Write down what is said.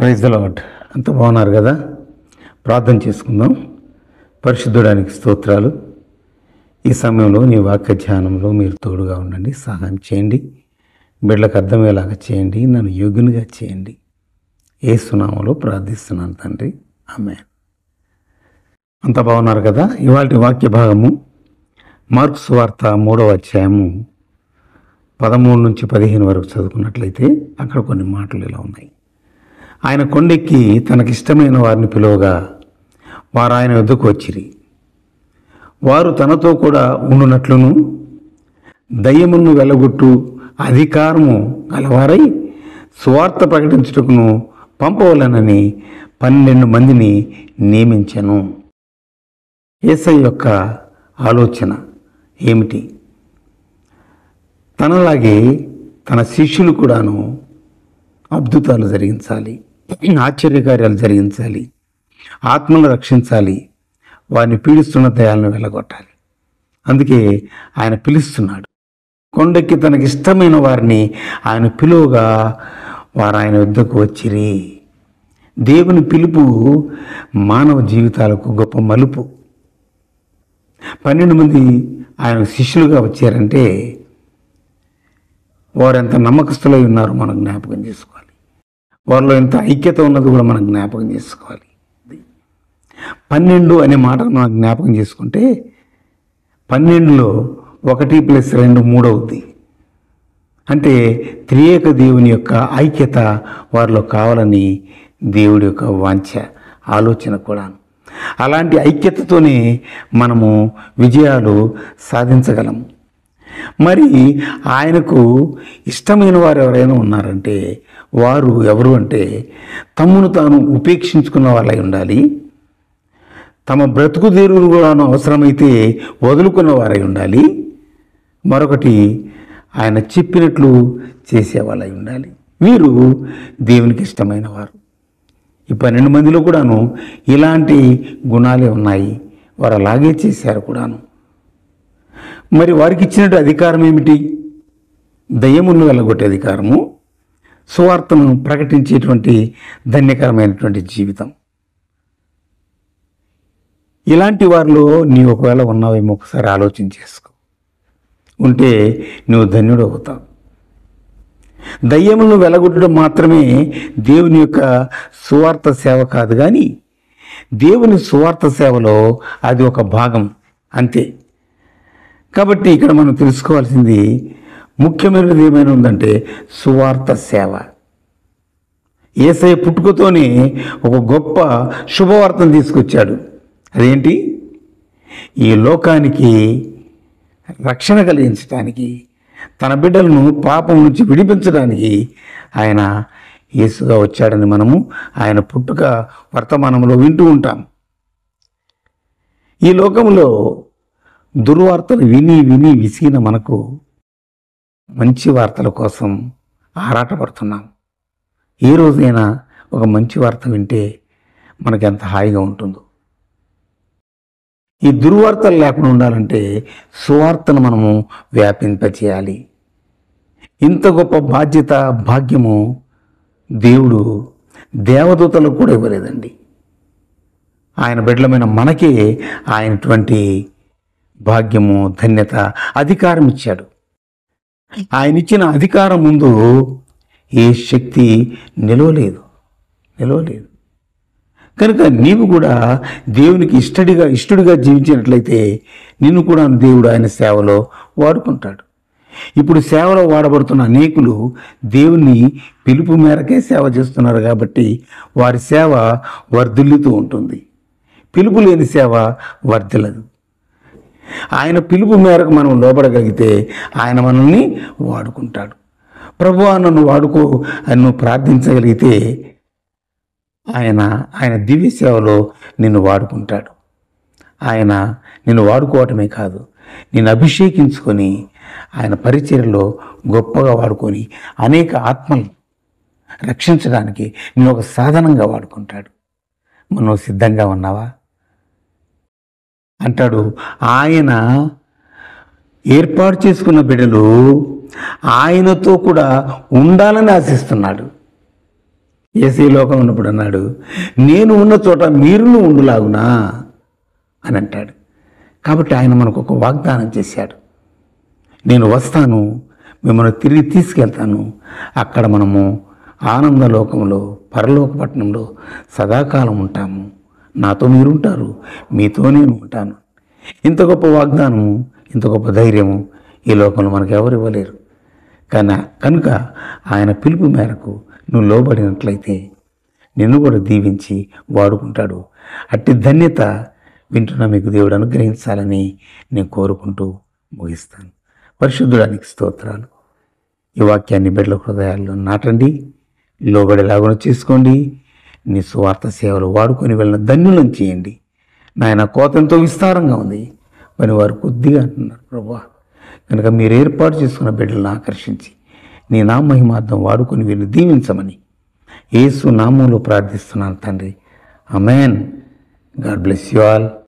Praise the lord. అంత బాగున్నారు కదా? ప్రార్థన చేసుకుందాం. పరిశుద్ధుడానికి స్తోత్రాలు. ఈ సమయంలో నీ వాక్య ధ్యానంలో మీరు తోడుగా ఉండండి, సహాయం చేయండి, బిడ్డలకు అర్థమయ్యేలాగా చేయండి, నన్ను యోగ్యునిగా చేయండి. యేసు నామములో ప్రార్థిస్తున్నాను తండ్రి, ఆమేన్. అంత బాగున్నారు కదా? ఇవాల్టి వాక్య భాగము మార్కు సువార్త 3వ అధ్యాయము 13 నుంచి 15 వరకు చదువుకున్నట్లయితే అక్కడ కొన్ని మాటలు ఇలా ఉన్నాయి. ఆయన కొండెక్కి తనకిష్టమైన వారిని పిలువగా వారు ఆయన వద్దకు వచ్చిరి. వారు తనతో కూడా ఉండునట్లును దయ్యములను వెళ్ళగొట్టు అధికారము గలవారై సువార్త ప్రకటించుటకును పంపవలనని 12 మందిని నియమించెను. యేసయ్య యొక్క ఆలోచన ఏమిటి? తనలాగే తన శిష్యులు కూడాను అద్భుతాలు జరిగించాలి, ఆశ్చర్యకార్యాలు జరిగించాలి, ఆత్మను రక్షించాలి, వారిని పీడిస్తున్న దయాలను వెళ్ళగొట్టాలి. అందుకే ఆయన పిలుస్తున్నాడు. కొండెక్కి తనకిష్టమైన వారిని ఆయన పిలువగా వారు ఆయన వద్దకు వచ్చిరి. దేవుని పిలుపు మానవ జీవితాలకు గొప్ప మలుపు. 12 మంది ఆయన శిష్యులుగా వచ్చారంటే వారు ఎంత నమ్మకస్తులై ఉన్నారో మనం జ్ఞాపకం చేసుకోవాలి. వారిలో ఎంత ఐక్యత ఉన్నది కూడా మనం జ్ఞాపకం చేసుకోవాలి. 12 అనే మాటను మనం జ్ఞాపకం చేసుకుంటే 12లో 1 + 2 3 అవుద్ది. అంటే త్రియేక దేవుని యొక్క ఐక్యత వారిలో కావాలని దేవుడి యొక్క వాంఛ, ఆలోచన కూడా. అలాంటి ఐక్యతతోనే మనము విజయాలు సాధించగలం. మరి ఆయనకు ఇష్టమైన వారు ఎవరైనా ఉన్నారంటే వారు ఎవరు అంటే తమ్మును తాను ఉపేక్షించుకున్న వాళ్ళై ఉండాలి, తమ బ్రతుకు తెరువును కూడా అవసరమైతే వదులుకున్న వారై ఉండాలి, మరొకటి ఆయన చెప్పినట్లు చేసేవాళ్ళై ఉండాలి. వీరు దేవునికి ఇష్టమైన వారు. ఈ 12 మందిలో కూడాను ఇలాంటి గుణాలే ఉన్నాయి. వారు అలాగే చేశారు కూడాను. మరి వారికి ఇచ్చినట్టు అధికారం ఏమిటి? దయ్యములను వెళ్ళగొట్టే అధికారము, సువార్తను ప్రకటించేటువంటి ధన్యకరమైనటువంటి జీవితం. ఇలాంటి వారిలో నీవు ఒకవేళ ఉన్నావేమో ఒకసారి ఆలోచన చేసుకో. ఉంటే నువ్వు ధన్యుడు అవుతావు. దయ్యములను వెళ్ళగొట్టడం మాత్రమే దేవుని యొక్క సువార్త సేవ కాదు, కానీ దేవుని సువార్త సేవలో అది ఒక భాగం అంతే. కాబట్టి ఇక్కడ మనం తెలుసుకోవాల్సింది ముఖ్యమైనది ఏమైనా ఉందంటే సువార్త సేవ. యేసయ్య పుట్టుకతోనే ఒక గొప్ప శుభవార్తను తీసుకొచ్చాడు. అదేంటి? ఈ లోకానికి రక్షణ కలిగించడానికి, తన బిడ్డలను పాపం నుంచి విడిపించడానికి ఆయన యేసుగా వచ్చాడని మనము ఆయన పుట్టుక వర్తమానంలో వింటూ ఉంటాం. ఈ లోకంలో దుర్వార్తలు విని విని విసిగిన మనకు మంచి వార్తల కోసం ఆరాటపడుతున్నాం. ఏ రోజైనా ఒక మంచి వార్త వింటే మనకి ఎంత హాయిగా ఉంటుందో. ఈ దుర్వార్తలు లేకుండా ఉండాలంటే సువార్తను మనము వ్యాపింపచేయాలి. ఇంత గొప్ప బాధ్యత, భాగ్యము దేవుడు దేవదూతలకు కూడా ఇవ్వలేదండి. ఆయన బిడ్డలమైన మనకే ఆయనటువంటి భాగ్యము, ధన్యత, అధికారం ఇచ్చాడు. ఆయన ఇచ్చిన అధికారం ముందు ఏ శక్తి నిలవలేదు. కనుక నీవు కూడా దేవునికి ఇష్టడిగా జీవించినట్లయితే నిన్ను కూడా దేవుడు ఆయన సేవలో వాడుకుంటాడు. ఇప్పుడు సేవలో వాడబడుతున్న అనేకులు దేవుని పిలుపు మేరకే సేవ చేస్తున్నారు కాబట్టి వారి సేవ వర్ధిల్లుతూ ఉంటుంది. పిలుపు లేని సేవ వర్ధిల్లదు. ఆయన పిలుపు మేరకు మనం లోబడగలిగితే ఆయన మనల్ని వాడుకుంటాడు. ప్రభువా నన్ను వాడుకో అని నువ్వు ప్రార్థించగలిగితే ఆయన దివ్య సేవలో నిన్ను వాడుకుంటాడు. ఆయన నిన్ను వాడుకోవటమే కాదు, నిన్ను అభిషేకించుకొని ఆయన పరిచర్యలో గొప్పగా వాడుకొని అనేక ఆత్మలు రక్షించడానికి నేను ఒక సాధనంగా వాడుకుంటాడు. మనం సిద్ధంగా ఉన్నావా? అంటాడు, ఆయన ఏర్పాటు చేసుకున్న బిడ్డలు ఆయనతో కూడా ఉండాలని ఆశిస్తున్నాడు. యేసు ఈ లోకం ఉన్నప్పుడు అన్నాడు, నేను ఉన్న చోట మీరును ఉండులాగునా అని అంటాడు. కాబట్టి ఆయన మనకు ఒక వాగ్దానం చేశాడు, నేను వస్తాను, మిమ్మల్ని తిరిగి తీసుకెళ్తాను, అక్కడ మనము ఆనందలోకంలో పరలోక పట్టణంలో సదాకాలం ఉంటాము, నాతో మీరుంటారు, మీతో నేను ఉంటాను. ఇంత గొప్ప వాగ్దానము, ఇంత గొప్ప ధైర్యము ఈ లోకంలో మనకు ఎవరు ఇవ్వలేరు. కనుక ఆయన పిలుపు మేరకు నువ్వు లోబడినట్లయితే నిన్ను కూడా దీవించి వాడుకుంటాడు. అట్టి ధన్యత వింటున్న మీకు దేవుడు అనుగ్రహించాలని నేను కోరుకుంటూ ముగిస్తాను. పరిశుద్ధుడానికి స్తోత్రాలు. ఈ వాక్యాన్ని బిడ్డల హృదయాల్లో నాటండి, లోబడేలాగా చేసుకోండి. నీ స్వార్థ సేవలు వాడుకొని వెళ్ళిన ధన్యులను చేయండి. నాయన కోత ఎంతో విస్తారంగా ఉంది, పని వారు కొద్దిగా అంటున్నారు ప్రభువా. కనుక మీరు ఏర్పాటు చేసుకున్న బిడ్డలను ఆకర్షించి నీ నా మహిమార్థం వాడుకొని వీళ్ళు దీవించమని యేసు నామంలో ప్రార్థిస్తున్నాను తండ్రి. ఆమేన్. God bless you all.